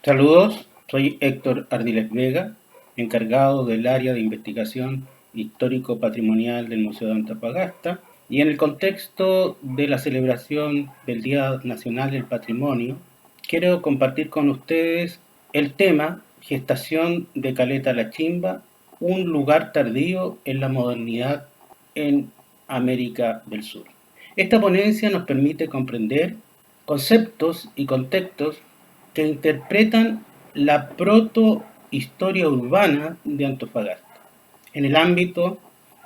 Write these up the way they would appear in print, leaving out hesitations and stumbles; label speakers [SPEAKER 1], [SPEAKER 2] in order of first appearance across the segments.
[SPEAKER 1] Saludos, soy Héctor Ardiles Vega, encargado del área de investigación histórico-patrimonial del Museo de Antofagasta, y en el contexto de la celebración del Día Nacional del Patrimonio, quiero compartir con ustedes el tema Gestación de Caleta La Chimba, un lugar tardío en la modernidad en América del Sur. Esta ponencia nos permite comprender conceptos y contextos que interpretan la protohistoria urbana de Antofagasta en el ámbito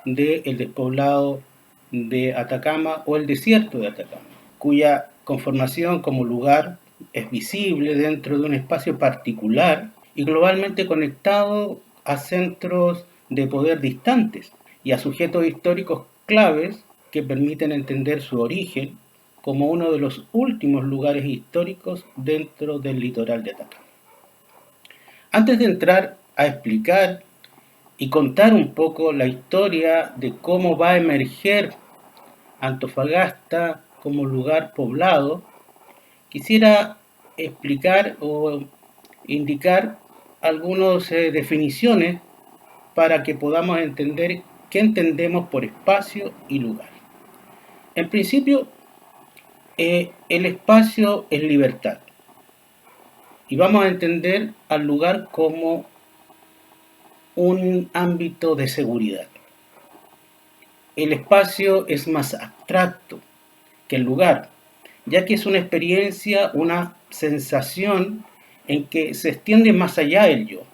[SPEAKER 1] del despoblado de Atacama o el desierto de Atacama, cuya conformación como lugar es visible dentro de un espacio particular y globalmente conectado a centros de poder distantes y a sujetos históricos claves que permiten entender su origen como uno de los últimos lugares históricos dentro del litoral de Atacama. Antes de entrar a explicar y contar un poco la historia de cómo va a emerger Antofagasta como lugar poblado, quisiera explicar o indicar algunas definiciones para que podamos entender qué entendemos por espacio y lugar. En principio, el espacio es libertad. Y vamos a entender al lugar como un ámbito de seguridad. El espacio es más abstracto que el lugar, ya que es una experiencia, una sensación en que se extiende más allá del yo.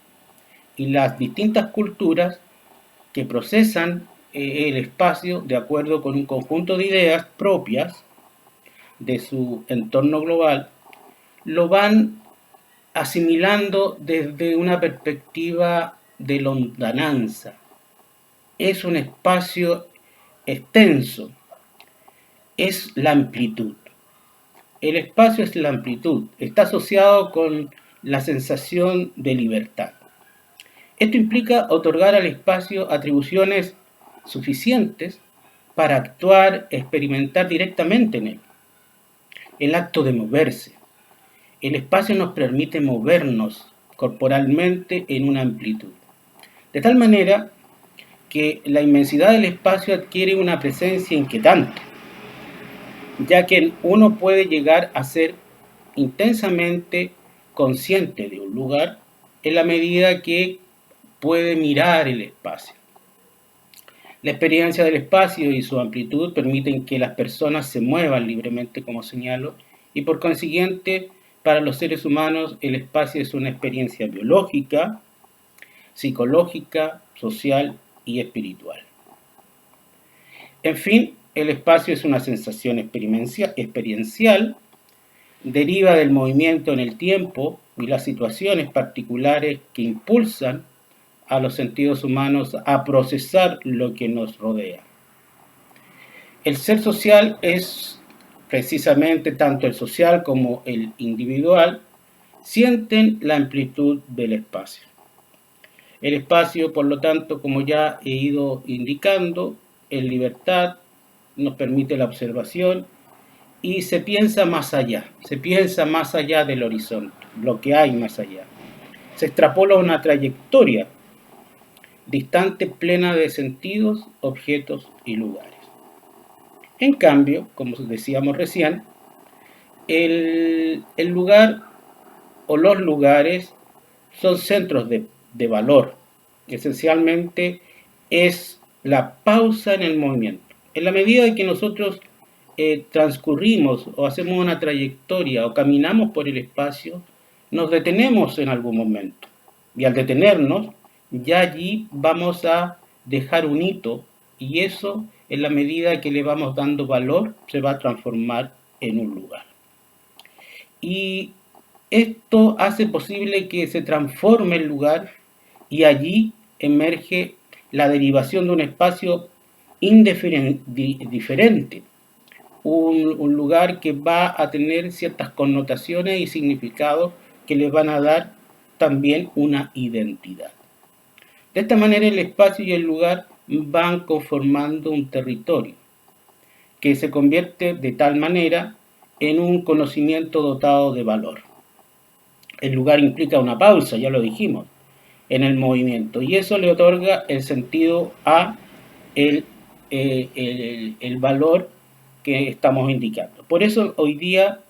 [SPEAKER 1] Y las distintas culturas que procesan el espacio de acuerdo con un conjunto de ideas propias de su entorno global, lo van asimilando desde una perspectiva de lontananza. Es un espacio extenso, es la amplitud. El espacio es la amplitud, está asociado con la sensación de libertad. Esto implica otorgar al espacio atribuciones suficientes para actuar, experimentar directamente en él. El acto de moverse. El espacio nos permite movernos corporalmente en una amplitud. De tal manera que la inmensidad del espacio adquiere una presencia inquietante, ya que uno puede llegar a ser intensamente consciente de un lugar en la medida que puede mirar el espacio. La experiencia del espacio y su amplitud permiten que las personas se muevan libremente, como señalo, y por consiguiente, para los seres humanos, el espacio es una experiencia biológica, psicológica, social y espiritual. En fin, el espacio es una sensación experiencial, deriva del movimiento en el tiempo y las situaciones particulares que impulsan a los sentidos humanos a procesar lo que nos rodea. El ser social es precisamente tanto el social como el individual sienten la amplitud del espacio. El espacio, por lo tanto, como ya he ido indicando, en libertad nos permite la observación y se piensa más allá del horizonte, lo que hay más allá. Se extrapola una trayectoria distante, plena de sentidos, objetos y lugares. En cambio, como decíamos recién, el lugar o los lugares son centros de valor. Esencialmente es la pausa en el movimiento. En la medida en que nosotros transcurrimos o hacemos una trayectoria o caminamos por el espacio, nos detenemos en algún momento. Y al detenernos, ya allí vamos a dejar un hito y eso, en la medida que le vamos dando valor, se va a transformar en un lugar. Y esto hace posible que se transforme el lugar y allí emerge la derivación de un espacio diferente, un lugar que va a tener ciertas connotaciones y significados que le van a dar también una identidad. De esta manera el espacio y el lugar van conformando un territorio que se convierte de tal manera en un conocimiento dotado de valor. El lugar implica una pausa, ya lo dijimos, en el movimiento, y eso le otorga el sentido a el valor que estamos indicando. Por eso hoy día,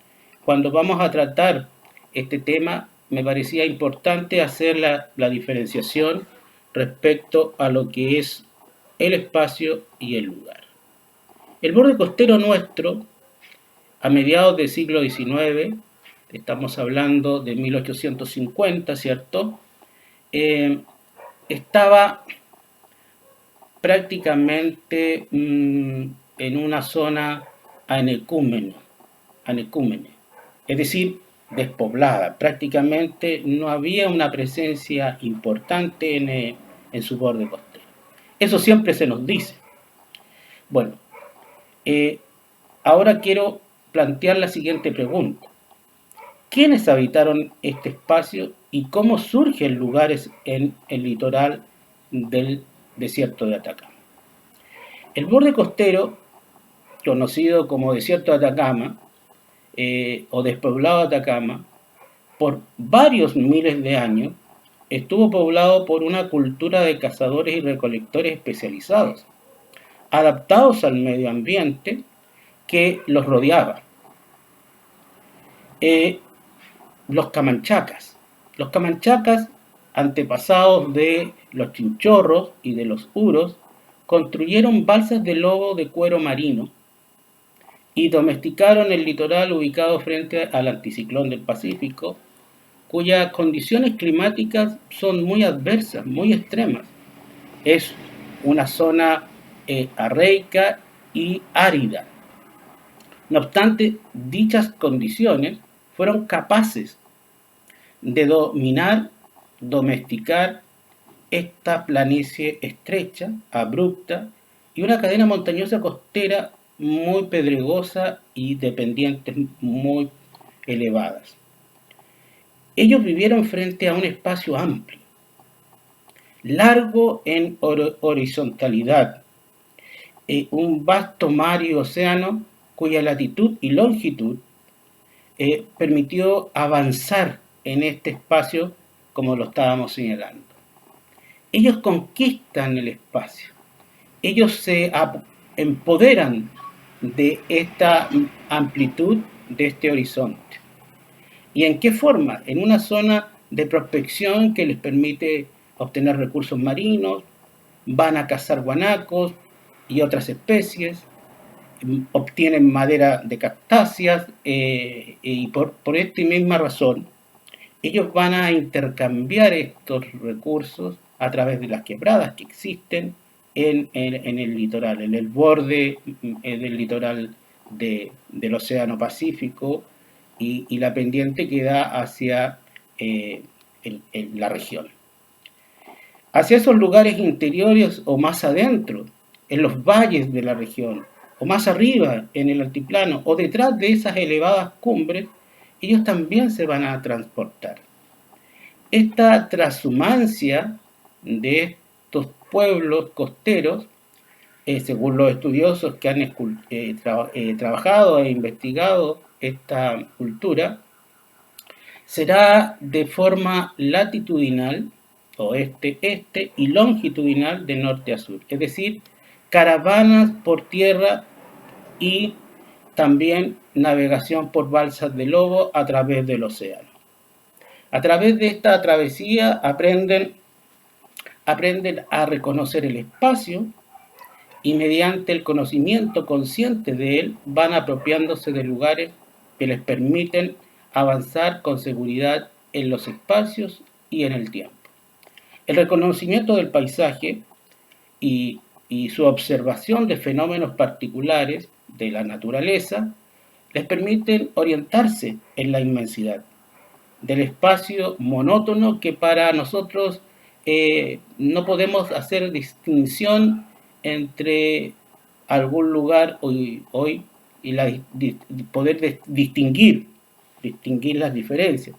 [SPEAKER 1] cuando vamos a tratar este tema, me parecía importante hacer la diferenciación respecto a lo que es el espacio y el lugar. El borde costero nuestro, a mediados del siglo XIX, estamos hablando de 1850, ¿cierto? Estaba prácticamente en una zona anecúmene, es decir, despoblada. Prácticamente no había una presencia importante en su borde costero. Eso siempre se nos dice. Bueno, ahora quiero plantear la siguiente pregunta. ¿Quiénes habitaron este espacio y cómo surgen lugares en el litoral del desierto de Atacama? El borde costero, conocido como desierto de Atacama o despoblado de Atacama, por varios miles de años estuvo poblado por una cultura de cazadores y recolectores especializados, adaptados al medio ambiente que los rodeaba. Los camanchacas. Los camanchacas, antepasados de los chinchorros y de los huros, construyeron balsas de lobo de cuero marino y domesticaron el litoral ubicado frente al anticiclón del Pacífico, cuyas condiciones climáticas son muy adversas, muy extremas. Es una zona arreica y árida. No obstante, dichas condiciones fueron capaces de dominar, domesticar esta planicie estrecha, abrupta y una cadena montañosa costera muy pedregosa y de pendientes muy elevadas. Ellos vivieron frente a un espacio amplio, largo en horizontalidad, un vasto mar y océano cuya latitud y longitud permitió avanzar en este espacio como lo estábamos señalando. Ellos conquistan el espacio, ellos se empoderan de esta amplitud, de este horizonte. ¿Y en qué forma? En una zona de prospección que les permite obtener recursos marinos, van a cazar guanacos y otras especies, obtienen madera de cactáceas y por esta misma razón ellos van a intercambiar estos recursos a través de las quebradas que existen en el litoral, en el borde del litoral del Océano Pacífico y la pendiente que da hacia la región. Hacia esos lugares interiores o más adentro, en los valles de la región, o más arriba en el altiplano, o detrás de esas elevadas cumbres, ellos también se van a transportar. Esta transhumancia de estos pueblos costeros, según los estudiosos que han trabajado e investigado esta cultura, será de forma latitudinal, oeste-este, y longitudinal de norte a sur, es decir, caravanas por tierra y también navegación por balsas de lobo a través del océano. A través de esta travesía aprenden a reconocer el espacio y mediante el conocimiento consciente de él van apropiándose de lugares que les permiten avanzar con seguridad en los espacios y en el tiempo. El reconocimiento del paisaje y su observación de fenómenos particulares de la naturaleza les permiten orientarse en la inmensidad del espacio monótono que para nosotros no podemos hacer distinción entre algún lugar hoy y poder distinguir las diferencias.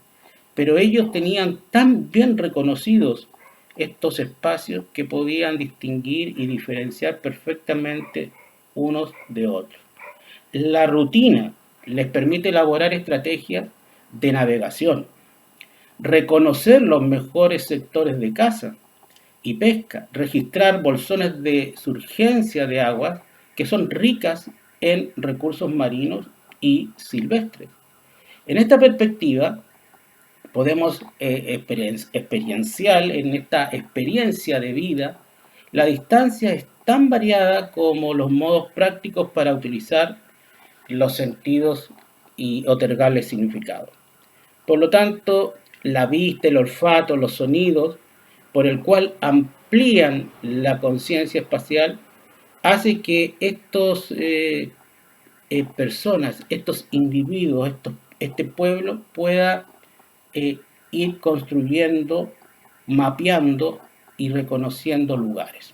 [SPEAKER 1] Pero ellos tenían tan bien reconocidos estos espacios que podían distinguir y diferenciar perfectamente unos de otros. La rutina les permite elaborar estrategias de navegación, reconocer los mejores sectores de caza y pesca, registrar bolsones de surgencia de aguas que son ricas en recursos marinos y silvestres. En esta perspectiva, podemos experienciar en esta experiencia de vida, la distancia es tan variada como los modos prácticos para utilizar los sentidos y otorgarles significado. Por lo tanto, la vista, el olfato, los sonidos, por el cual amplían la conciencia espacial, hace que estos personas, estos individuos, este pueblo pueda ir construyendo, mapeando y reconociendo lugares.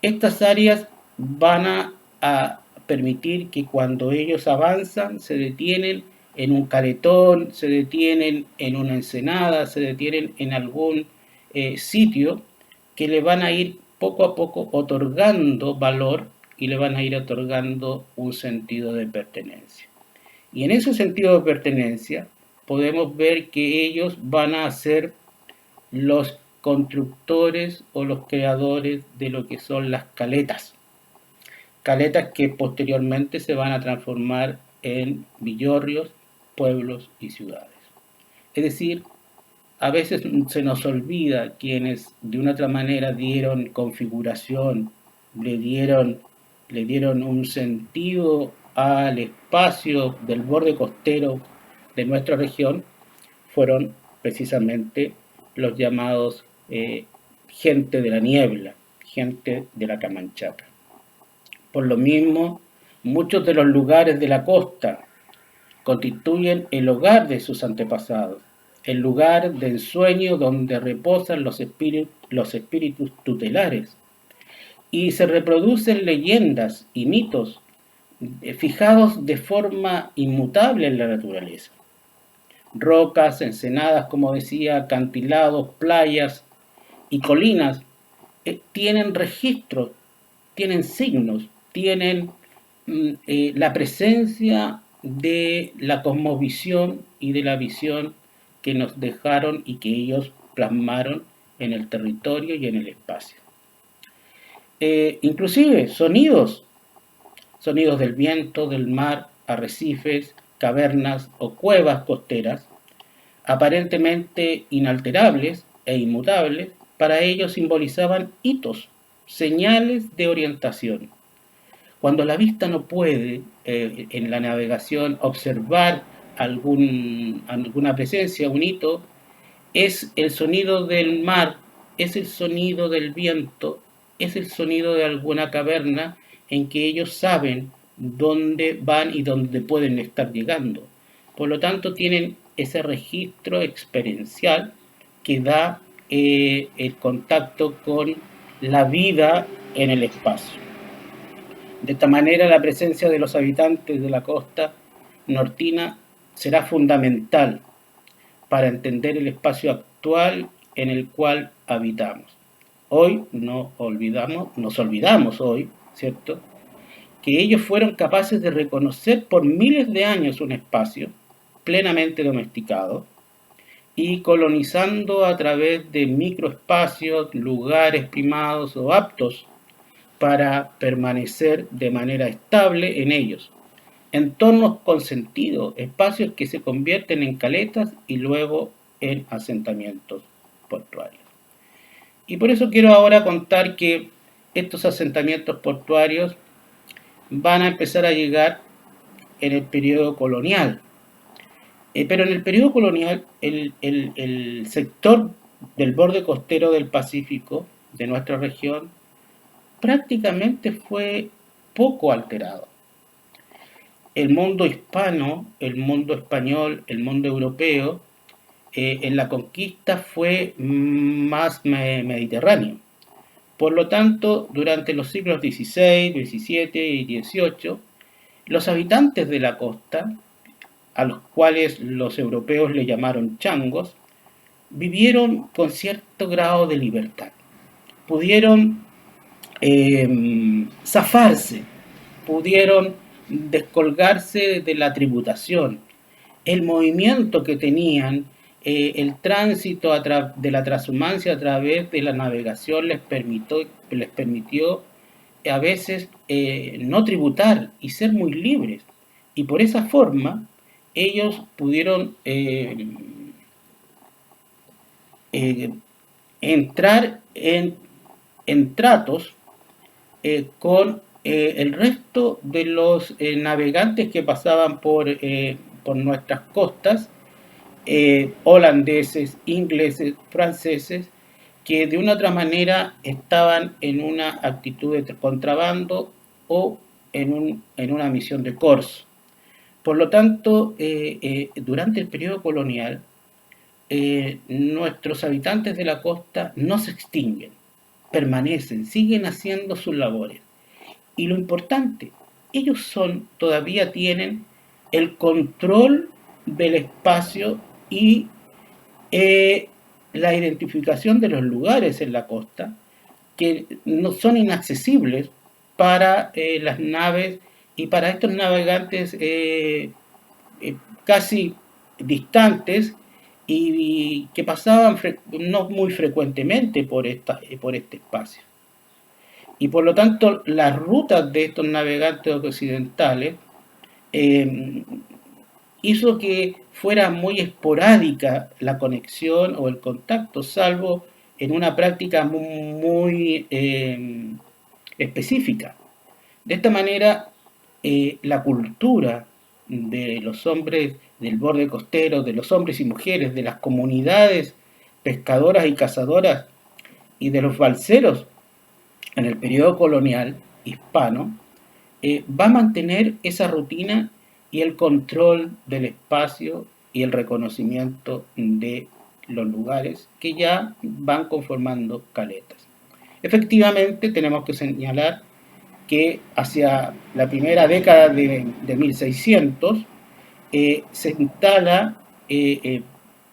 [SPEAKER 1] Estas áreas van a permitir que cuando ellos avanzan, se detienen en un caletón, se detienen en una ensenada, se detienen en algún sitio que le van a ir poco a poco otorgando valor y le van a ir otorgando un sentido de pertenencia. Y en ese sentido de pertenencia podemos ver que ellos van a ser los constructores o los creadores de lo que son las caletas. Caletas que posteriormente se van a transformar en villorrios, pueblos y ciudades. Es decir, a veces se nos olvida quienes de una otra manera dieron configuración, le dieron un sentido al espacio del borde costero de nuestra región, fueron precisamente los llamados gente de la niebla, gente de la Camanchaca. Por lo mismo, muchos de los lugares de la costa constituyen el hogar de sus antepasados, el lugar de ensueño donde reposan los espíritus tutelares, y se reproducen leyendas y mitos fijados de forma inmutable en la naturaleza. Rocas, ensenadas, como decía, acantilados, playas y colinas tienen registros, tienen signos, tienen la presencia de la cosmovisión y de la visión que nos dejaron y que ellos plasmaron en el territorio y en el espacio. Inclusive sonidos del viento, del mar, arrecifes, cavernas o cuevas costeras, aparentemente inalterables e inmutables, para ellos simbolizaban hitos, señales de orientación. Cuando la vista no puede en la navegación observar alguna presencia, un hito, es el sonido del mar, es el sonido del viento, es el sonido de alguna caverna en que ellos saben dónde van y dónde pueden estar llegando. Por lo tanto, tienen ese registro experiencial que da el contacto con la vida en el espacio. De esta manera, la presencia de los habitantes de la costa nortina será fundamental para entender el espacio actual en el cual habitamos. Hoy nos olvidamos hoy, ¿cierto?, que ellos fueron capaces de reconocer por miles de años un espacio plenamente domesticado y colonizando a través de microespacios, lugares primados o aptos para permanecer de manera estable en ellos. Entornos con sentido, espacios que se convierten en caletas y luego en asentamientos portuarios. Y por eso quiero ahora contar que estos asentamientos portuarios van a empezar a llegar en el periodo colonial. Pero en el periodo colonial, el sector del borde costero del Pacífico, de nuestra región, prácticamente fue poco alterado. El mundo hispano, el mundo español, el mundo europeo, en la conquista fue más mediterráneo. Por lo tanto, durante los siglos XVI, XVII y XVIII, los habitantes de la costa, a los cuales los europeos le llamaron changos, vivieron con cierto grado de libertad. Pudieron zafarse, pudieron descolgarse de la tributación. El movimiento que tenían el tránsito de la transhumancia a través de la navegación les permitió a veces no tributar y ser muy libres. Y por esa forma ellos pudieron entrar en tratos con el resto de los navegantes que pasaban por nuestras costas, holandeses, ingleses, franceses, que de una otra manera estaban en una actitud de contrabando o en una misión de corso. Por lo tanto, durante el periodo colonial, nuestros habitantes de la costa no se extinguen, permanecen, siguen haciendo sus labores. Y lo importante, ellos todavía tienen el control del espacio y la identificación de los lugares en la costa que no son inaccesibles para las naves y para estos navegantes casi distantes y que pasaban no muy frecuentemente por este espacio. Y por lo tanto, las rutas de estos navegantes occidentales hizo que fuera muy esporádica la conexión o el contacto, salvo en una práctica muy específica. De esta manera, la cultura de los hombres del borde costero, de los hombres y mujeres, de las comunidades pescadoras y cazadoras y de los balseros en el periodo colonial hispano, va a mantener esa rutina y el control del espacio y el reconocimiento de los lugares que ya van conformando caletas. Efectivamente, tenemos que señalar que hacia la primera década de 1600 se instala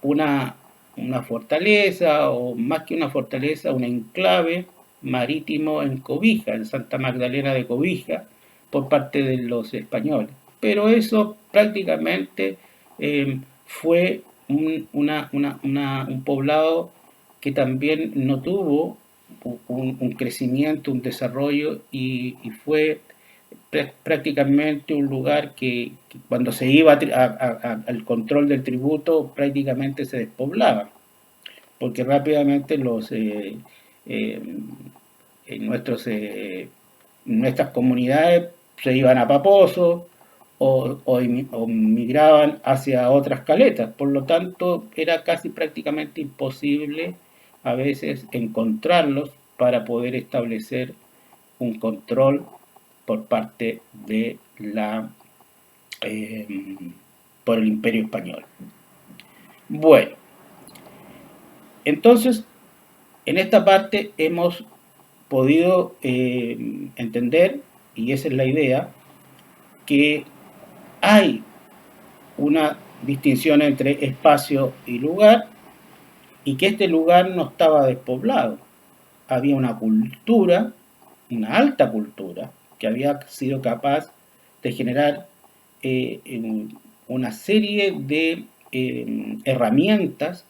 [SPEAKER 1] una fortaleza, o más que una fortaleza, un enclave marítimo en Cobija, en Santa Magdalena de Cobija, por parte de los españoles. Pero eso prácticamente fue un poblado que también no tuvo un crecimiento, un desarrollo y fue prácticamente un lugar que cuando se iba al control del tributo prácticamente se despoblaba, porque rápidamente nuestras comunidades se iban a Paposo o migraban hacia otras caletas. Por lo tanto, era casi prácticamente imposible a veces encontrarlos para poder establecer un control por parte de por el Imperio Español. Bueno, entonces, en esta parte hemos podido entender, y esa es la idea, que hay una distinción entre espacio y lugar, y que este lugar no estaba despoblado. Había una cultura, una alta cultura, que había sido capaz de generar una serie de herramientas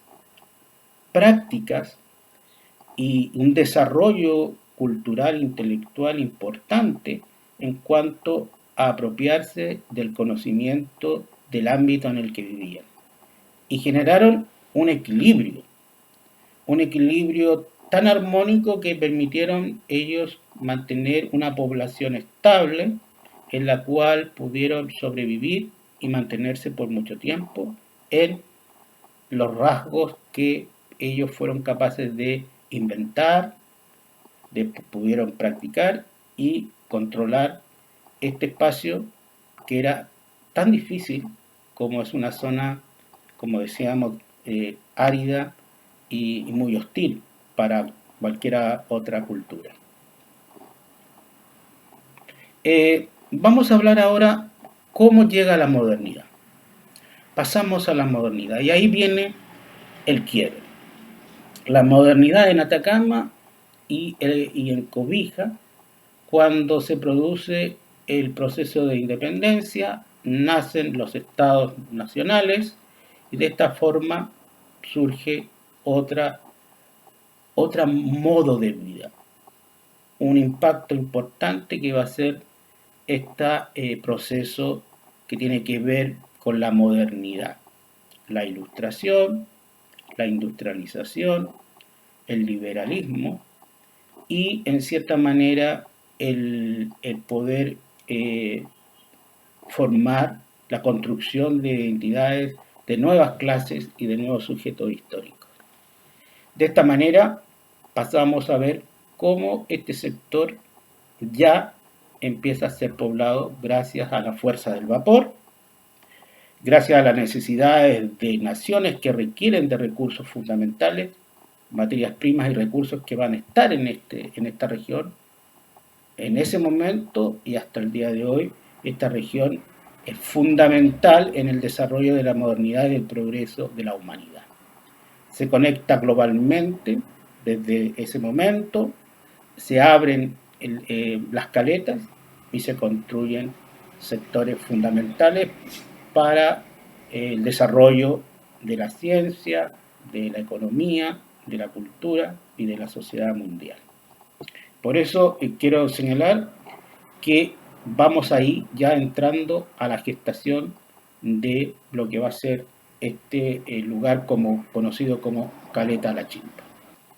[SPEAKER 1] prácticas y un desarrollo cultural, intelectual importante en cuanto a apropiarse del conocimiento del ámbito en el que vivían. Y generaron un equilibrio tan armónico que permitieron ellos mantener una población estable en la cual pudieron sobrevivir y mantenerse por mucho tiempo en los rasgos que ellos fueron capaces de inventar, pudieron practicar y controlar este espacio que era tan difícil como es una zona, como decíamos, árida y muy hostil para cualquier otra cultura. Vamos a hablar ahora cómo llega la modernidad. Pasamos a la modernidad y ahí viene el quiebre. La modernidad en Atacama y en Cobija, cuando se produce el proceso de independencia, nacen los estados nacionales y de esta forma surge otra modo de vida, un impacto importante que va a ser este proceso que tiene que ver con la modernidad, la ilustración, la industrialización, el liberalismo y en cierta manera el poder formar la construcción de identidades de nuevas clases y de nuevos sujetos históricos. De esta manera pasamos a ver cómo este sector ya empieza a ser poblado gracias a la fuerza del vapor, gracias a las necesidades de naciones que requieren de recursos fundamentales, materias primas y recursos que van a estar en esta región. En ese momento y hasta el día de hoy, esta región es fundamental en el desarrollo de la modernidad y del progreso de la humanidad. Se conecta globalmente desde ese momento, se abren las caletas y se construyen sectores fundamentales para el desarrollo de la ciencia, de la economía, de la cultura y de la sociedad mundial. Por eso quiero señalar que vamos ahí ya entrando a la gestación de lo que va a ser este lugar conocido como Caleta La Chimba.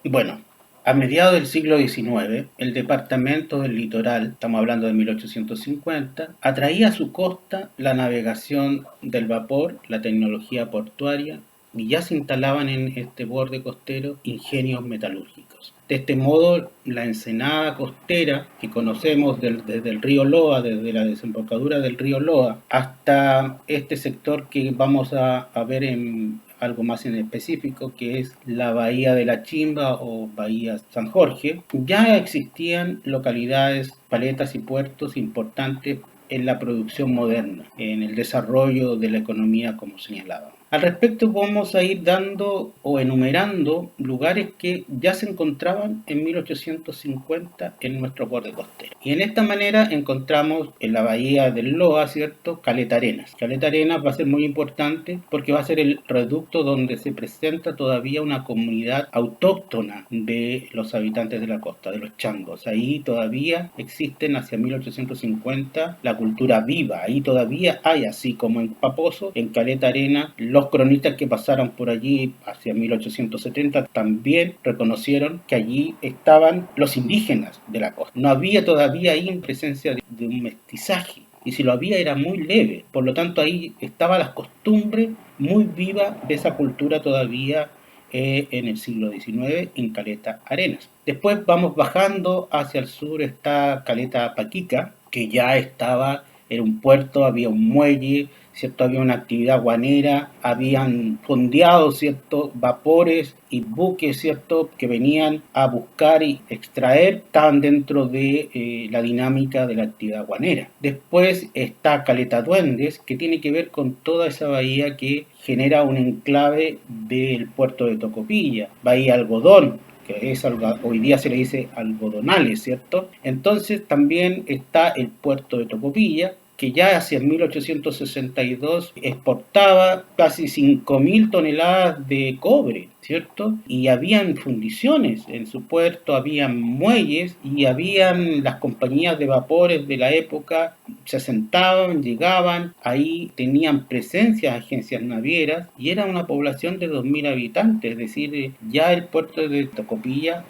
[SPEAKER 1] Bueno, a mediados del siglo XIX, el departamento del Litoral, estamos hablando de 1850, atraía a su costa la navegación del vapor, la tecnología portuaria, y ya se instalaban en este borde costero ingenios metalúrgicos. De este modo, la ensenada costera que conocemos desde el río Loa, desde la desembocadura del río Loa, hasta este sector que vamos a ver en algo más en específico, que es la Bahía de la Chimba o Bahía San Jorge, ya existían localidades, paletas y puertos importantes en la producción moderna, en el desarrollo de la economía como señalaba. Al respecto vamos a ir dando o enumerando lugares que ya se encontraban en 1850 en nuestro borde costero. Y en esta manera encontramos en la bahía del Loa, ¿cierto? Caleta Arenas. Caleta Arenas va a ser muy importante porque va a ser el reducto donde se presenta todavía una comunidad autóctona de los habitantes de la costa, de los changos. Ahí todavía existen hacia 1850 la cultura viva. Ahí todavía hay, así como en Paposo, en Caleta Arenas, los cronistas que pasaron por allí hacia 1870 también reconocieron que allí estaban los indígenas de la costa. No había todavía ahí presencia de un mestizaje, y si lo había era muy leve. Por lo tanto, ahí estaba la costumbre muy viva de esa cultura todavía en el siglo XIX en Caleta Arenas. Después vamos bajando hacia el sur, está Caleta Paquica, que ya estaba, era un puerto, había un muelle, ¿cierto? Había una actividad guanera, habían fondeado, ¿cierto? Vapores y buques, ¿cierto? Que venían a buscar y extraer, estaban dentro de la dinámica de la actividad guanera. Después está Caleta Duendes, que tiene que ver con toda esa bahía que genera un enclave del puerto de Tocopilla, Bahía Algodón, que es hoy día se le dice algodonales, ¿cierto? Entonces también está el puerto de Tocopilla, que ya hacia 1862 exportaba casi 5.000 toneladas de cobre, ¿cierto? Y habían fundiciones en su puerto, habían muelles y habían las compañías de vapores de la época, se asentaban, llegaban, ahí tenían presencia agencias navieras y era una población de 2.000 habitantes, es decir, ya el puerto de Tocopilla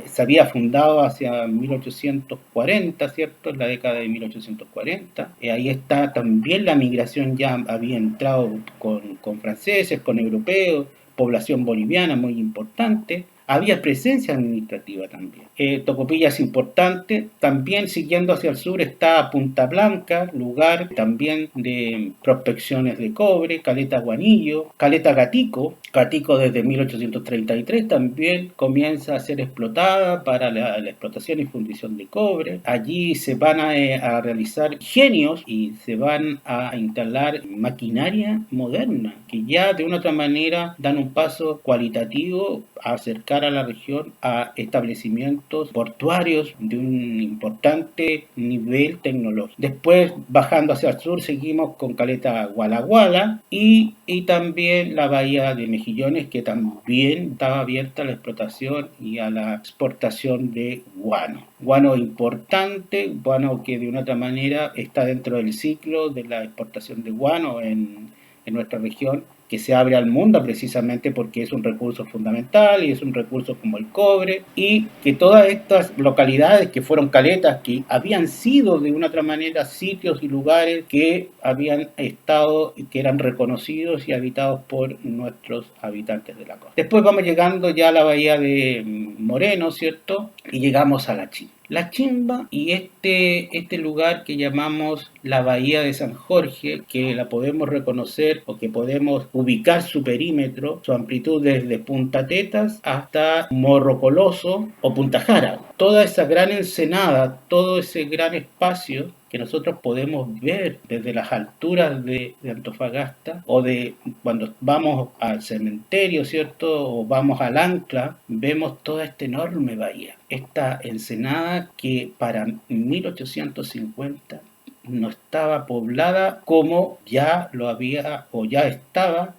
[SPEAKER 1] se había fundado hacia 1840, ¿cierto? En la década de 1840. Ahí está también la migración, ya había entrado con franceses, con europeos, población boliviana muy importante. Había presencia administrativa también. Tocopilla es importante. También siguiendo hacia el sur está Punta Blanca, lugar también de prospecciones de cobre, Caleta Guanillo, Caleta Gatico. Gatico desde 1833 también comienza a ser explotada para la explotación y fundición de cobre. Allí se van a realizar ingenios y se van a instalar maquinaria moderna que ya de una otra manera dan un paso cualitativo a acercar llegar a la región a establecimientos portuarios de un importante nivel tecnológico. Después, bajando hacia el sur, seguimos con Caleta Walla Walla y también la bahía de Mejillones, que también estaba abierta a la explotación y a la exportación de guano. Guano importante, guano que de una otra manera está dentro del ciclo de la exportación de guano en nuestra región, que se abre al mundo precisamente porque es un recurso fundamental y es un recurso como el cobre, y que todas estas localidades que fueron caletas, que habían sido de una otra manera sitios y lugares que habían estado, que eran reconocidos y habitados por nuestros habitantes de la costa. Después vamos llegando ya a la bahía de Moreno, ¿cierto? Y llegamos a La Chimba. La Chimba y este lugar que llamamos la Bahía de San Jorge, que la podemos reconocer o que podemos ubicar su perímetro, su amplitud desde Punta Tetas hasta Morro Coloso o Punta Jara. Toda esa gran ensenada, todo ese gran espacio que nosotros podemos ver desde las alturas de Antofagasta, o de cuando vamos al cementerio, ¿cierto? O vamos al Ancla, vemos toda esta enorme bahía. Esta ensenada que para 1850 no estaba poblada como ya lo había o ya estaba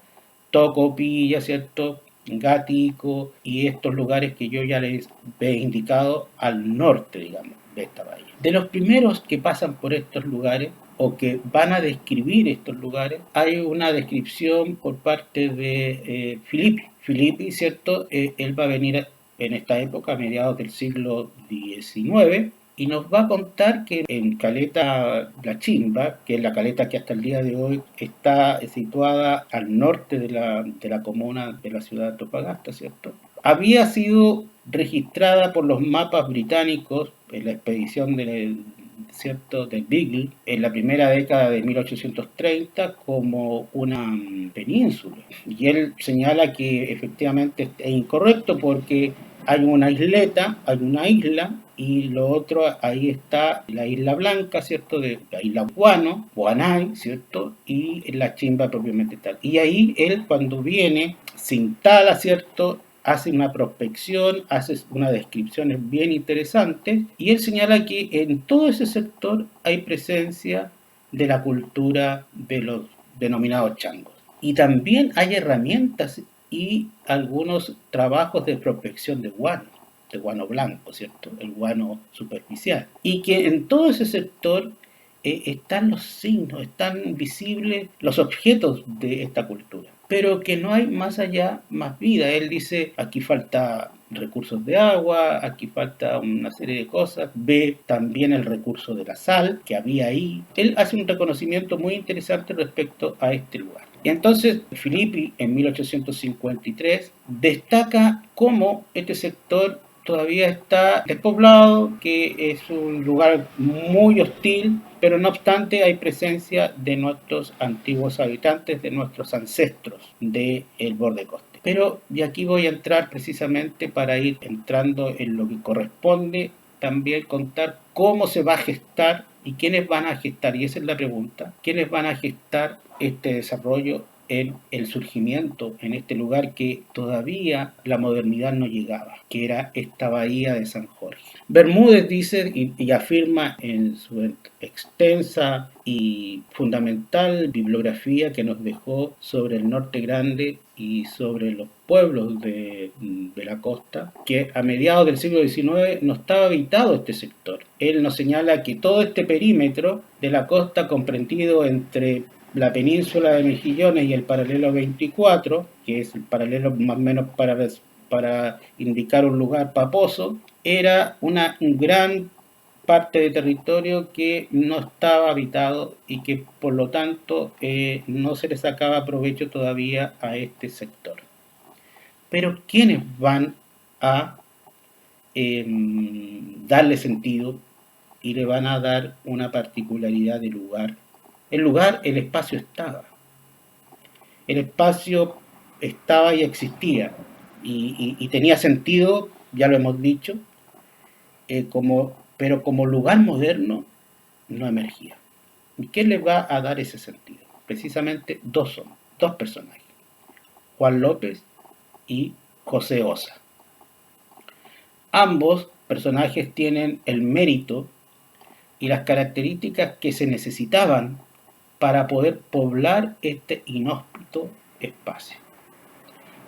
[SPEAKER 1] Tocopilla, ¿cierto? Gático y estos lugares que yo ya les he indicado al norte, digamos, de esta bahía. De los primeros que pasan por estos lugares o que van a describir estos lugares, hay una descripción por parte de Filippi. Filippi, ¿cierto? Él va a venir en esta época, a mediados del siglo XIX, y nos va a contar que en Caleta La Chimba, que es la caleta que hasta el día de hoy está situada al norte de la comuna de la ciudad de Antofagasta, ¿cierto? Había sido registrada por los mapas británicos en la expedición ¿cierto? Del Beagle en la primera década de 1830 como una península. Y él señala que efectivamente es incorrecto porque hay una isleta, hay una isla, y lo otro, ahí está la Isla Blanca, ¿cierto? De la Isla Guano, Guanay, ¿cierto? Y la Chimba propiamente tal. Y ahí él cuando viene se instala, ¿cierto? Hace una prospección, hace unas descripciones bien interesantes y él señala que en todo ese sector hay presencia de la cultura de los denominados changos. Y también hay herramientas y algunos trabajos de prospección de guano blanco, ¿cierto? El guano superficial. Y que en todo ese sector están los signos, están visibles los objetos de esta cultura, pero que no hay más allá más vida. Él dice, aquí falta recursos de agua, aquí falta una serie de cosas, ve también el recurso de la sal que había ahí. Él hace un reconocimiento muy interesante respecto a este lugar. Y entonces Filippi en 1853 destaca cómo este sector todavía está despoblado, que es un lugar muy hostil, pero no obstante hay presencia de nuestros antiguos habitantes, de nuestros ancestros del borde costero. Pero y aquí voy a entrar precisamente para ir entrando en lo que corresponde también contar cómo se va a gestar y quiénes van a gestar, y esa es la pregunta, quiénes van a gestar este desarrollo en el surgimiento en este lugar que todavía la modernidad no llegaba, que era esta bahía de San Jorge. Bermúdez dice y afirma en su extensa y fundamental bibliografía que nos dejó sobre el Norte Grande y sobre los pueblos de la costa, que a mediados del siglo XIX no estaba habitado este sector. Él nos señala que todo este perímetro de la costa comprendido entre la península de Mejillones y el paralelo 24, que es el paralelo más o menos para indicar un lugar paposo, era una gran parte de territorio que no estaba habitado y que por lo tanto no se le sacaba provecho todavía a este sector. Pero ¿quiénes van a darle sentido y le van a dar una particularidad de lugar? El espacio estaba. El espacio estaba y existía y tenía sentido, ya lo hemos dicho, pero como lugar moderno no emergía. ¿Y qué le va a dar ese sentido? Precisamente dos personajes, Juan López y José Osa. Ambos personajes tienen el mérito y las características que se necesitaban para poder poblar este inhóspito espacio.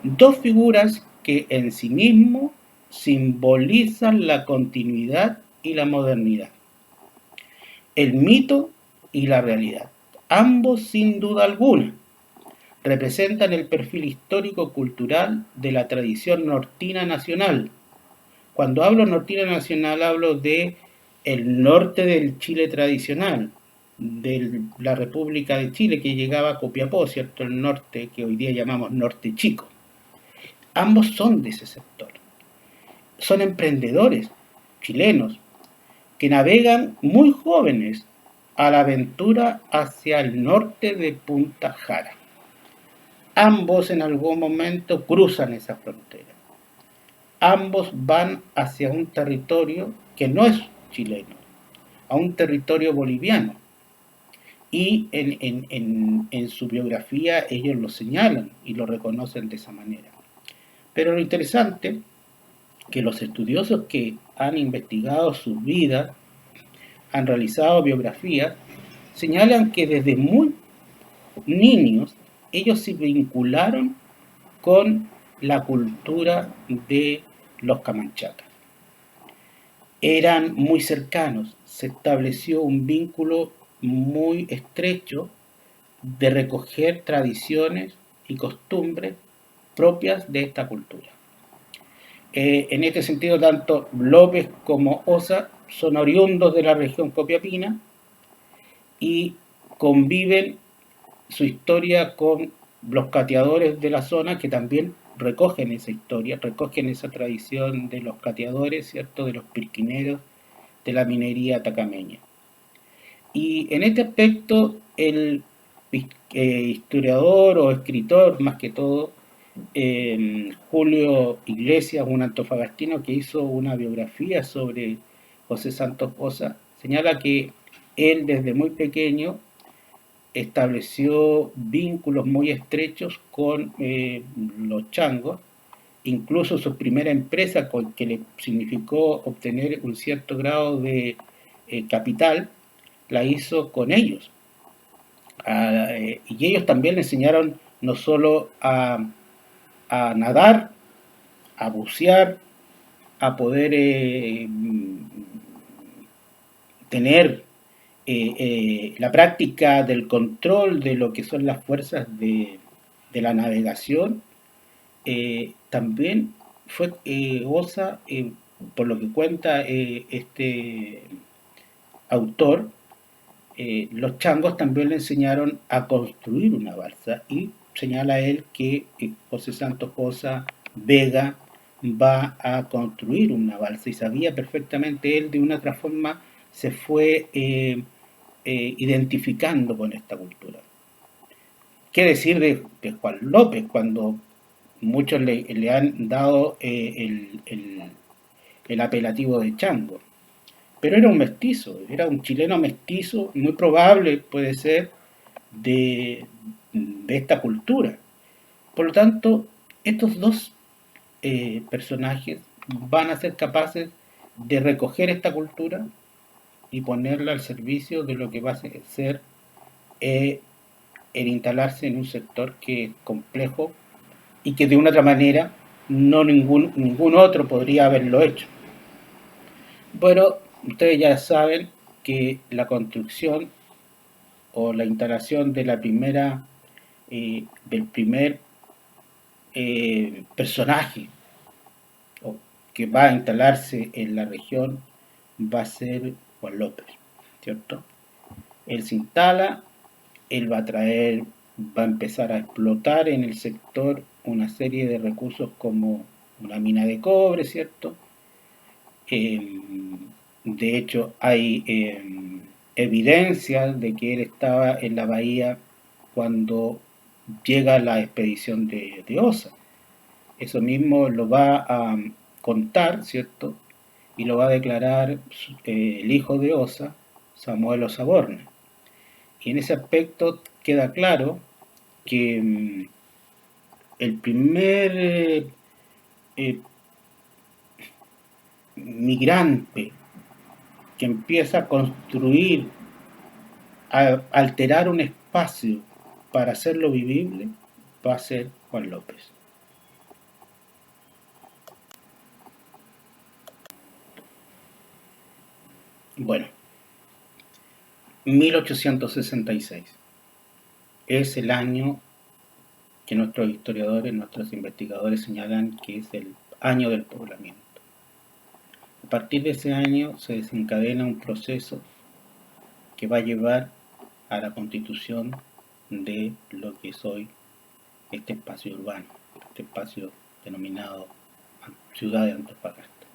[SPEAKER 1] Dos figuras que en sí mismo simbolizan la continuidad y la modernidad, el mito y la realidad. Ambos, sin duda alguna, representan el perfil histórico-cultural de la tradición nortina nacional. Cuando hablo nortina nacional, hablo de el norte del Chile tradicional, de la República de Chile que llegaba a Copiapó, ¿cierto? El norte que hoy día llamamos norte chico. Ambos son de ese sector. Son emprendedores chilenos que navegan muy jóvenes a la aventura hacia el norte de Punta Jara. Ambos en algún momento cruzan esa frontera. Ambos van hacia un territorio que no es chileno, a un territorio boliviano. Y en su biografía ellos lo señalan y lo reconocen de esa manera. Pero lo interesante que los estudiosos que han investigado sus vidas, han realizado biografías, señalan que desde muy niños ellos se vincularon con la cultura de los camanchacas. Eran muy cercanos, se estableció un vínculo muy estrecho de recoger tradiciones y costumbres propias de esta cultura. En este sentido, tanto López como Osa son oriundos de la región copiapina y conviven su historia con los cateadores de la zona que también recogen esa historia, recogen esa tradición de los cateadores, ¿cierto? De los pirquineros, de la minería atacameña. Y en este aspecto, el historiador o escritor, más que todo, Julio Iglesias, un antofagastino que hizo una biografía sobre José Santos Poza, señala que él desde muy pequeño estableció vínculos muy estrechos con los changos, incluso su primera empresa que le significó obtener un cierto grado de capital, la hizo con ellos. Y ellos también le enseñaron no solo a nadar, a bucear, a poder tener la práctica del control de lo que son las fuerzas de la navegación. También fue Osa, por lo que cuenta este autor, los changos también le enseñaron a construir una balsa y señala él que José Santos Poza Vega va a construir una balsa y sabía perfectamente él de una otra forma se fue identificando con esta cultura. ¿Qué decir de Juan López cuando muchos le han dado el apelativo de chango? Pero era un mestizo, era un chileno mestizo, muy probable puede ser, de esta cultura. Por lo tanto, estos dos personajes van a ser capaces de recoger esta cultura y ponerla al servicio de lo que va a ser el instalarse en un sector que es complejo y que de una otra manera no ningún otro podría haberlo hecho. Bueno, ustedes ya saben que la construcción o la instalación de la primera, del primer personaje que va a instalarse en la región va a ser Juan López, ¿cierto? Él se instala, él va a empezar a explotar en el sector una serie de recursos como una mina de cobre, ¿cierto? De hecho, hay evidencias de que él estaba en la bahía cuando llega la expedición de Osa. Eso mismo lo va a contar, ¿cierto? Y lo va a declarar el hijo de Osa, Samuel Osaborne. Y en ese aspecto queda claro que el primer migrante que empieza a construir, a alterar un espacio para hacerlo vivible, va a ser Juan López. Bueno, 1866 es el año que nuestros historiadores, nuestros investigadores señalan que es el año del poblamiento. A partir de ese año se desencadena un proceso que va a llevar a la constitución de lo que es hoy este espacio urbano, este espacio denominado Ciudad de Antofagasta.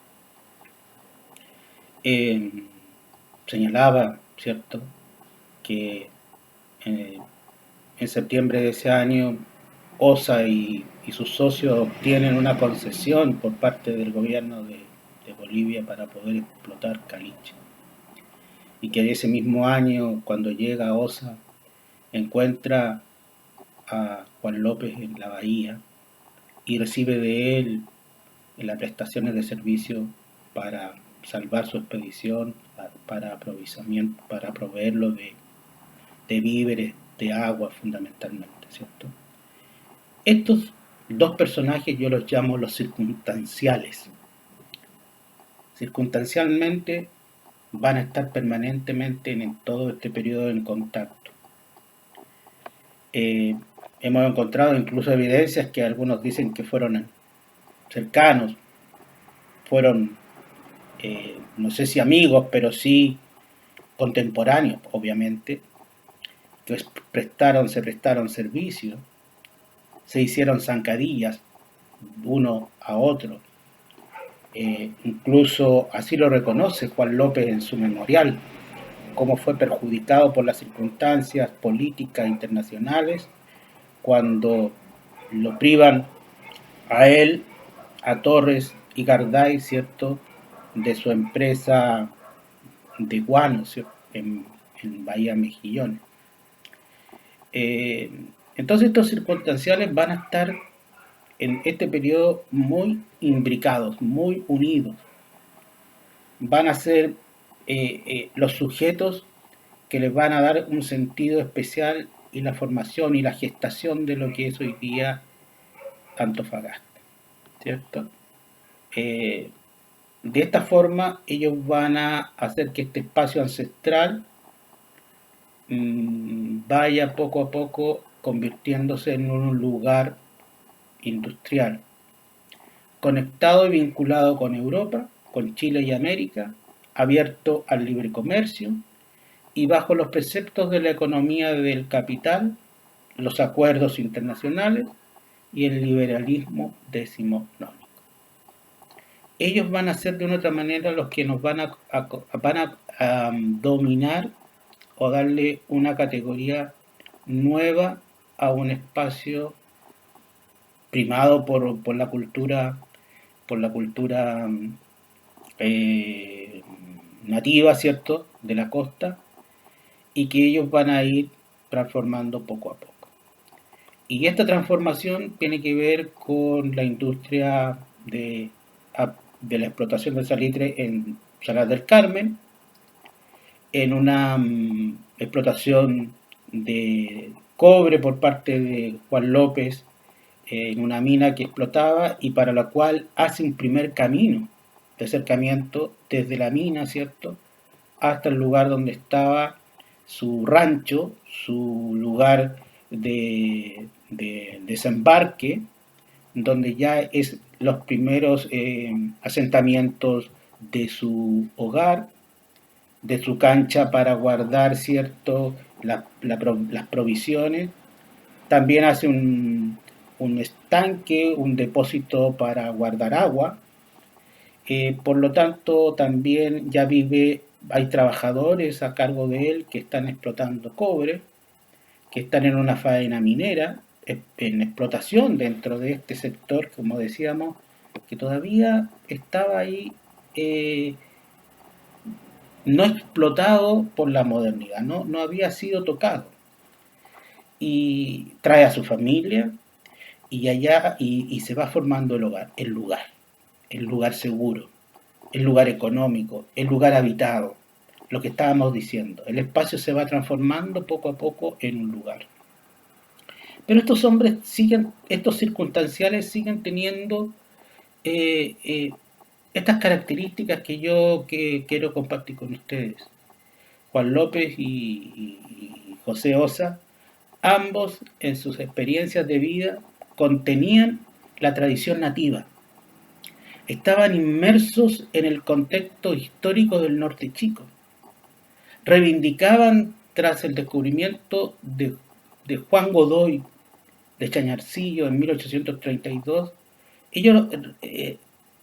[SPEAKER 1] Señalaba, ¿cierto?, que en septiembre de ese año OSA y sus socios obtienen una concesión por parte del gobierno de Bolivia para poder explotar caliche. Y que ese mismo año, cuando llega OSA, encuentra a Juan López en la bahía y recibe de él las prestaciones de servicio para salvar su expedición, para aprovisionamiento, para proveerlo de víveres, de agua fundamentalmente, ¿cierto? Estos dos personajes yo los llamo los circunstanciales. Circunstancialmente van a estar permanentemente en todo este periodo en contacto. Hemos encontrado incluso evidencias que algunos dicen que fueron cercanos, fueron, no sé si amigos, pero sí contemporáneos, obviamente, que se prestaron servicio, se hicieron zancadillas uno a otro. Incluso así lo reconoce Juan López en su memorial, cómo fue perjudicado por las circunstancias políticas internacionales cuando lo privan a él, a Torres y Garday, ¿cierto?, de su empresa de guano, ¿cierto?, en Bahía Mejillones. Entonces estos circunstanciales van a estar en este periodo muy imbricados, muy unidos. Van a ser los sujetos que les van a dar un sentido especial y la formación y la gestación de lo que es hoy día Antofagasta, ¿cierto? De esta forma ellos van a hacer que este espacio ancestral vaya poco a poco convirtiéndose en un lugar industrial, conectado y vinculado con Europa, con Chile y América, abierto al libre comercio y bajo los preceptos de la economía del capital, los acuerdos internacionales y el liberalismo decimonónico. Ellos van a ser de una otra manera los que nos van a dominar o darle una categoría nueva a un espacio primado por la cultura nativa, ¿cierto?, de la costa, y que ellos van a ir transformando poco a poco. Y esta transformación tiene que ver con la industria de la explotación del salitre en Salar del Carmen, en una explotación de cobre por parte de Juan López en una mina que explotaba y para la cual hace un primer camino de acercamiento desde la mina, ¿cierto?, hasta el lugar donde estaba su rancho, su lugar de desembarque, donde ya es los primeros asentamientos de su hogar, de su cancha para guardar, ¿cierto?, las provisiones. También hace un estanque, un depósito para guardar agua. Por lo tanto, también ya hay trabajadores a cargo de él que están explotando cobre, que están en una faena minera, en explotación dentro de este sector, como decíamos, que todavía estaba ahí no explotado por la modernidad, no había sido tocado. Y trae a su familia y allá y se va formando el lugar seguro, el lugar económico, el lugar habitado, lo que estábamos diciendo. El espacio se va transformando poco a poco en un lugar. Pero estos hombres siguen, estos circunstanciales siguen teniendo eh, eh, estas características que quiero compartir con ustedes. Juan López y José Osa, ambos en sus experiencias de vida contenían la tradición nativa. Estaban inmersos en el contexto histórico del norte chico. Reivindicaban tras el descubrimiento de Juan Godoy de Chañarcillo en 1832, ellos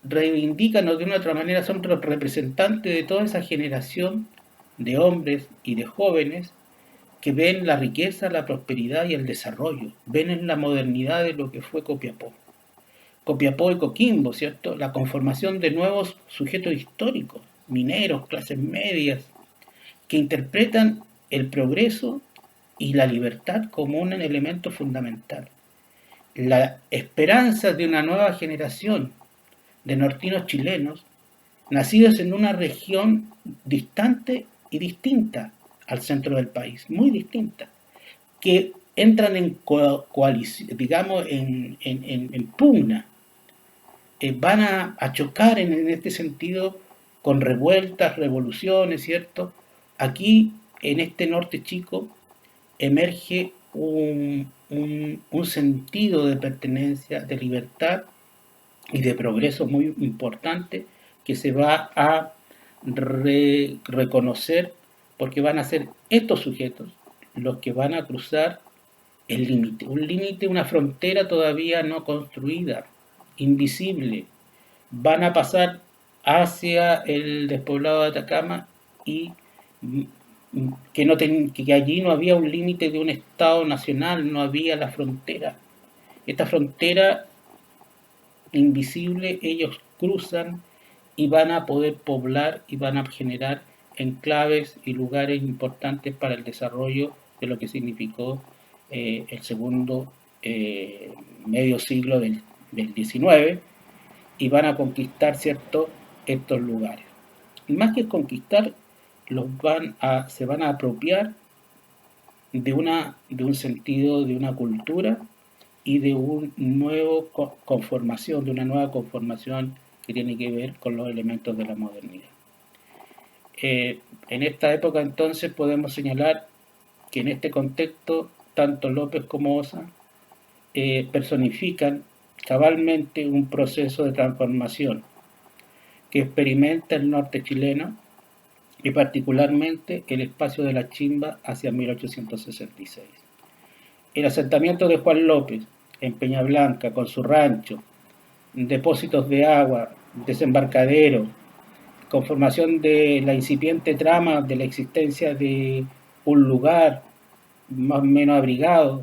[SPEAKER 1] reivindican o de una u otra manera son representantes de toda esa generación de hombres y de jóvenes que ven la riqueza, la prosperidad y el desarrollo, ven en la modernidad de lo que fue Copiapó. Copiapó y Coquimbo, ¿cierto? La conformación de nuevos sujetos históricos, mineros, clases medias, que interpretan el progreso y la libertad como un elemento fundamental. La esperanza de una nueva generación de nortinos chilenos, nacidos en una región distante y distinta al centro del país, muy distinta, que entran en coalición, digamos, en pugna, van a chocar en este sentido con revueltas, revoluciones, ¿cierto? Aquí, en este norte chico, emerge un sentido de pertenencia, de libertad y de progreso muy importante que se va a reconocer porque van a ser estos sujetos los que van a cruzar el límite, un límite, una frontera todavía no construida, invisible. Van a pasar hacia el despoblado de Atacama y que allí no había un límite de un Estado nacional, no había la frontera. Esta frontera invisible ellos cruzan y van a poder poblar y van a generar enclaves y lugares importantes para el desarrollo de lo que significó el segundo medio siglo del 19 y van a conquistar, ¿cierto?, estos lugares. Y más que conquistar, se van a apropiar de un sentido, de una cultura y de una nueva conformación que tiene que ver con los elementos de la modernidad. En esta época entonces podemos señalar que en este contexto tanto López como Osa personifican cabalmente un proceso de transformación que experimenta el norte chileno y particularmente el espacio de la Chimba hacia 1866. El asentamiento de Juan López en Peña Blanca con su rancho, depósitos de agua, desembarcadero, conformación de la incipiente trama de la existencia de un lugar más o menos abrigado,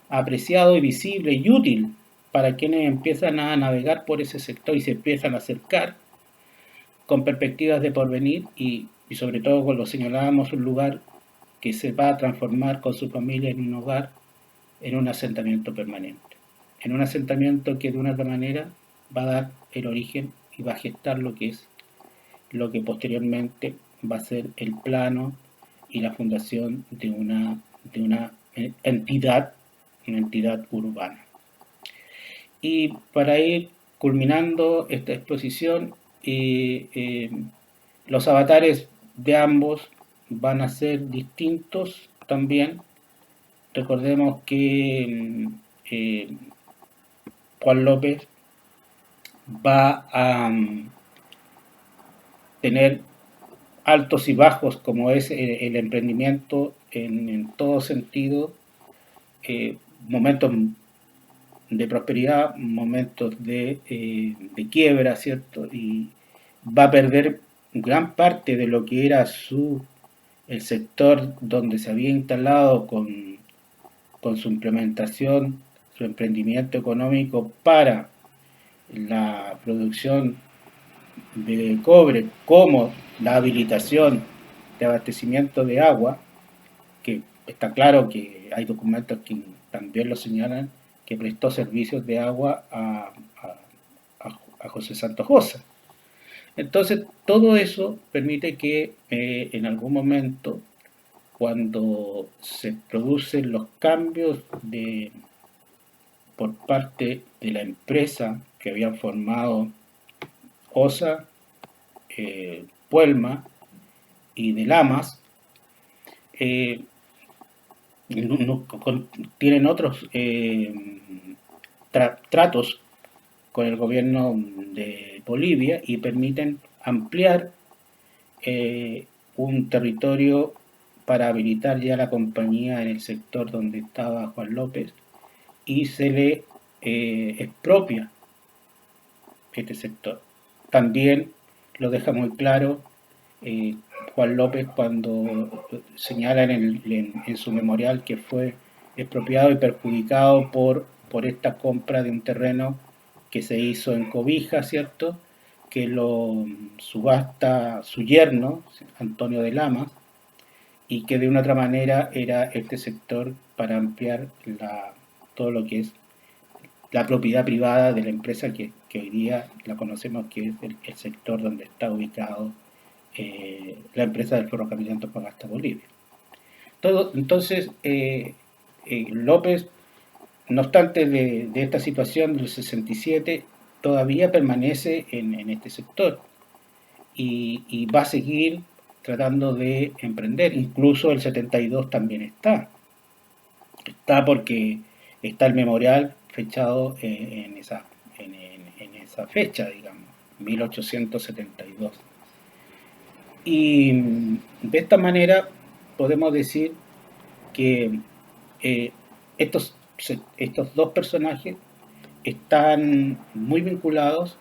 [SPEAKER 1] apreciado y visible y útil para quienes empiezan a navegar por ese sector y se empiezan a acercar con perspectivas de porvenir y sobre todo cuando señalábamos un lugar que se va a transformar con su familia en un hogar, en un asentamiento permanente, en un asentamiento que de una otra manera va a dar el origen y va a gestar lo que posteriormente va a ser el plano y la fundación de una entidad urbana. Y para ir culminando esta exposición, los avatares de ambos van a ser distintos también. Recordemos que Juan López va a tener altos y bajos como es el emprendimiento en todo sentido, momentos de prosperidad, momentos de quiebra, ¿cierto? Y va a perder gran parte de lo que era el sector donde se había instalado con su implementación, su emprendimiento económico para la producción de cobre, como la habilitación de abastecimiento de agua, que está claro que hay documentos que también lo señalan, que prestó servicios de agua a José Santos Josa. Entonces, todo eso permite que en algún momento, cuando se producen los cambios por parte de la empresa que habían formado OSA, Puelma y de Lamas, eh, tienen otros tratos con el gobierno de Bolivia y permiten ampliar un territorio para habilitar ya la compañía en el sector donde estaba Juan López y se le expropia este sector. También lo deja muy claro eh, Juan López cuando señala en su memorial que fue expropiado y perjudicado por esta compra de un terreno que se hizo en Cobija, ¿cierto? Que lo subasta su yerno, Antonio de Lamas, y que de una otra manera era este sector para ampliar todo lo que es la propiedad privada de la empresa que hoy día la conocemos, que es el sector donde está ubicado la empresa del ferrocarril de Antofagasta Bolivia. Entonces, López, no obstante de esta situación del 67, todavía permanece en este sector y va a seguir tratando de emprender. Incluso el 72 también está porque está el memorial fechado en esa fecha, digamos, 1872. Y de esta manera podemos decir que eh, estos, estos dos personajes están muy vinculados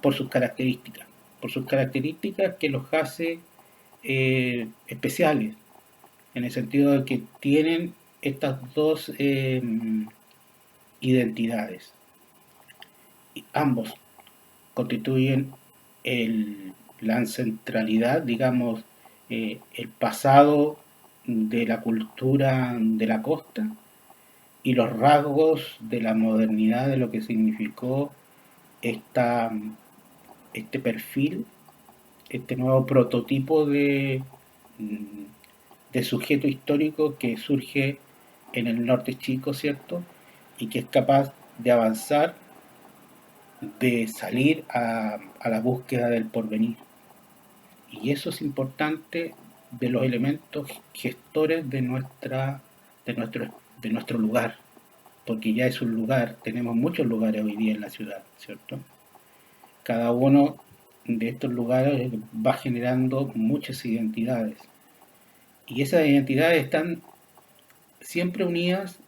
[SPEAKER 1] por sus características que los hace especiales, en el sentido de que tienen estas dos identidades. Y ambos constituyen la ancestralidad, digamos, el pasado de la cultura de la costa y los rasgos de la modernidad de lo que significó esta, este perfil, este nuevo prototipo de sujeto histórico que surge en el norte chico, ¿cierto? Y que es capaz de avanzar, de salir a la búsqueda del porvenir. Y eso es importante de los elementos gestores de nuestro lugar, porque ya es un lugar, tenemos muchos lugares hoy día en la ciudad, ¿cierto? Cada uno de estos lugares va generando muchas identidades y esas identidades están siempre unidas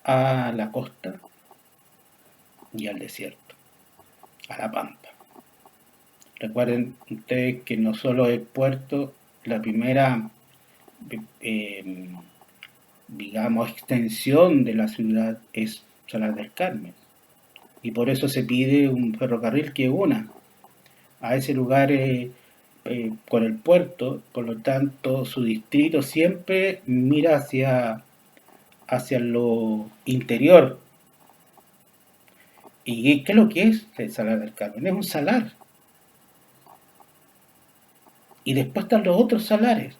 [SPEAKER 1] a la costa y al desierto, a la pampa. Recuerden ustedes que no solo el puerto, la primera, eh, digamos, extensión de la ciudad es Salar del Carmen. Y por eso se pide un ferrocarril que una a ese lugar con el puerto. Por lo tanto, su distrito siempre mira hacia lo interior. ¿Y qué es lo que es el Salar del Carmen? Es un salar. Y después están los otros salares.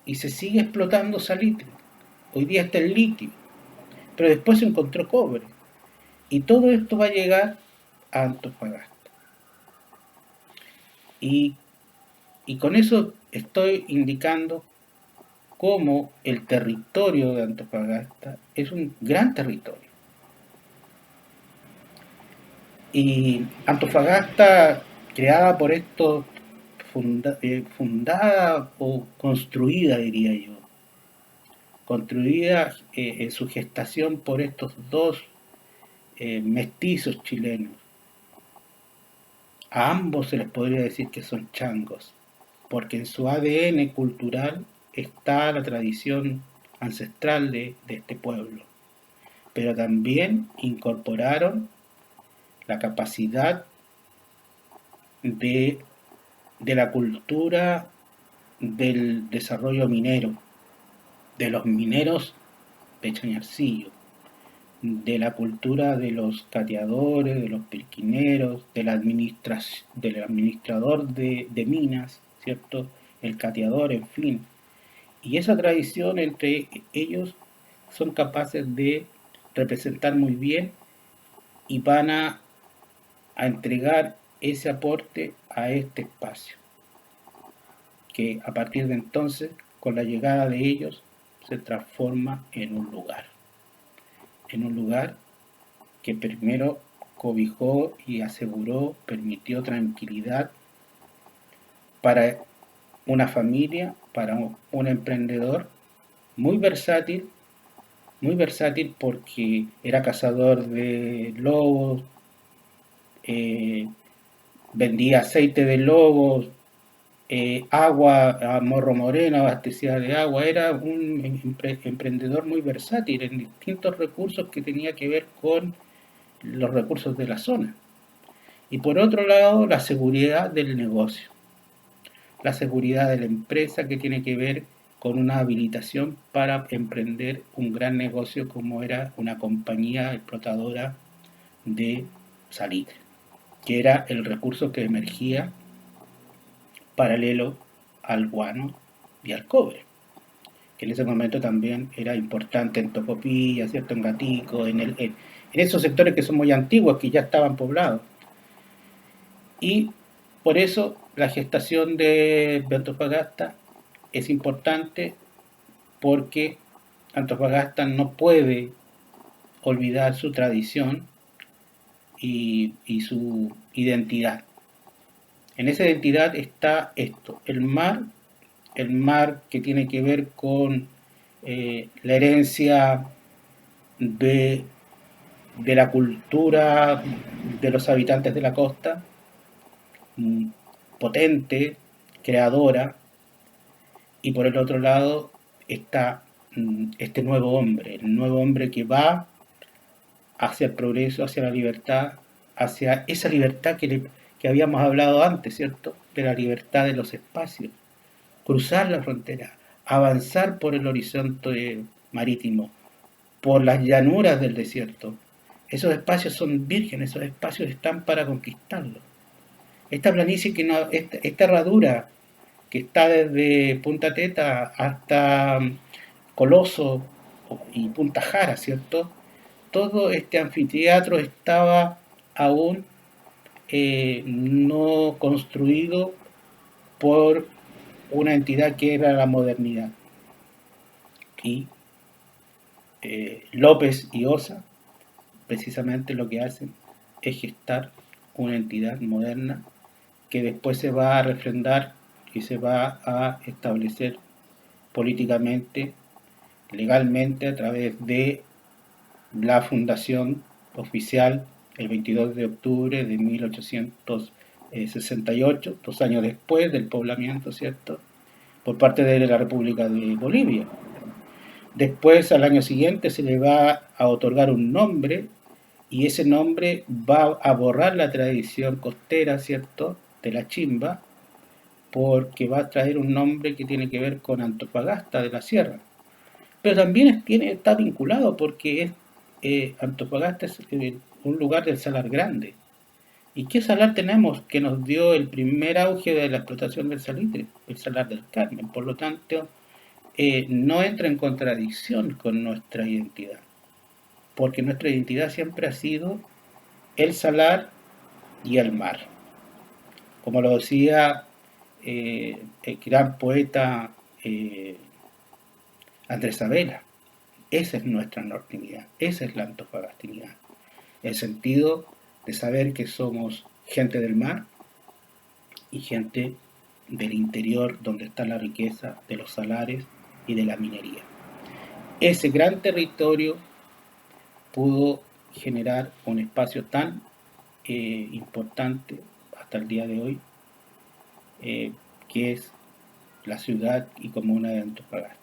[SPEAKER 1] Y se sigue explotando salitre. Hoy día está el litio. Pero después se encontró cobre. Y todo esto va a llegar a Antofagasta. Y, y con eso estoy indicando cómo el territorio de Antofagasta es un gran territorio. Y Antofagasta, creada por estos, fundada o construida, diría yo, construida en su gestación por estos dos mestizos chilenos. A ambos se les podría decir que son changos, porque en su ADN cultural está la tradición ancestral de este pueblo, pero también incorporaron la capacidad de, de la cultura del desarrollo minero, de los mineros de Chañarcillo, de la cultura de los cateadores, de los pirquineros, del administrador de minas, ¿cierto? El cateador, en fin. Y esa tradición entre ellos son capaces de representar muy bien y van a entregar ese aporte a este espacio, que a partir de entonces, con la llegada de ellos, se transforma en un lugar que primero cobijó y aseguró, permitió tranquilidad para una familia, para un emprendedor muy versátil porque era cazador de lobos, eh, vendía aceite de lobos, agua a Morro Moreno, abastecida de agua, era un emprendedor muy versátil en distintos recursos que tenía que ver con los recursos de la zona. Y por otro lado, la seguridad del negocio, la seguridad de la empresa que tiene que ver con una habilitación para emprender un gran negocio como era una compañía explotadora de salitre, que era el recurso que emergía paralelo al guano y al cobre, que en ese momento también era importante en Tocopilla, ¿cierto? En Gatico, en esos sectores que son muy antiguos, que ya estaban poblados. Y por eso la gestación de Antofagasta es importante porque Antofagasta no puede olvidar su tradición y su identidad. En esa identidad está esto, el mar que tiene que ver con la herencia de, de, la cultura de los habitantes de la costa, potente, creadora, y por el otro lado está este nuevo hombre, el nuevo hombre que va hacia el progreso, hacia la libertad, hacia esa libertad que habíamos hablado antes, ¿cierto? De la libertad de los espacios, cruzar la frontera, avanzar por el horizonte marítimo, por las llanuras del desierto. Esos espacios son vírgenes, esos espacios están para conquistarlos. Esta planicie, esta herradura que está desde Punta Teta hasta Coloso y Punta Jara, ¿cierto? Todo este anfiteatro estaba aún no construido por una entidad que era la modernidad. Y López y Osa precisamente lo que hacen es gestar una entidad moderna que después se va a refrendar y se va a establecer políticamente, legalmente, a través de la fundación oficial el 22 de octubre de 1868, 2 años después del poblamiento, ¿cierto?, por parte de la República de Bolivia. Después, al año siguiente, se le va a otorgar un nombre y ese nombre va a borrar la tradición costera, ¿cierto?, de la chimba, porque va a traer un nombre que tiene que ver con Antofagasta de la Sierra. Pero también está vinculado porque Antofagasta es un lugar del Salar Grande. ¿Y qué salar tenemos que nos dio el primer auge de la explotación del salitre? El Salar del Carmen. Por lo tanto, no entra en contradicción con nuestra identidad, porque nuestra identidad siempre ha sido el salar y el mar. Como lo decía el gran poeta Andrés Sabela, esa es nuestra nortinidad, esa es la antofagastinidad, el sentido de saber que somos gente del mar y gente del interior donde está la riqueza de los salares y de la minería. Ese gran territorio pudo generar un espacio tan importante hasta el día de hoy, que es la ciudad y comuna de Antofagasta.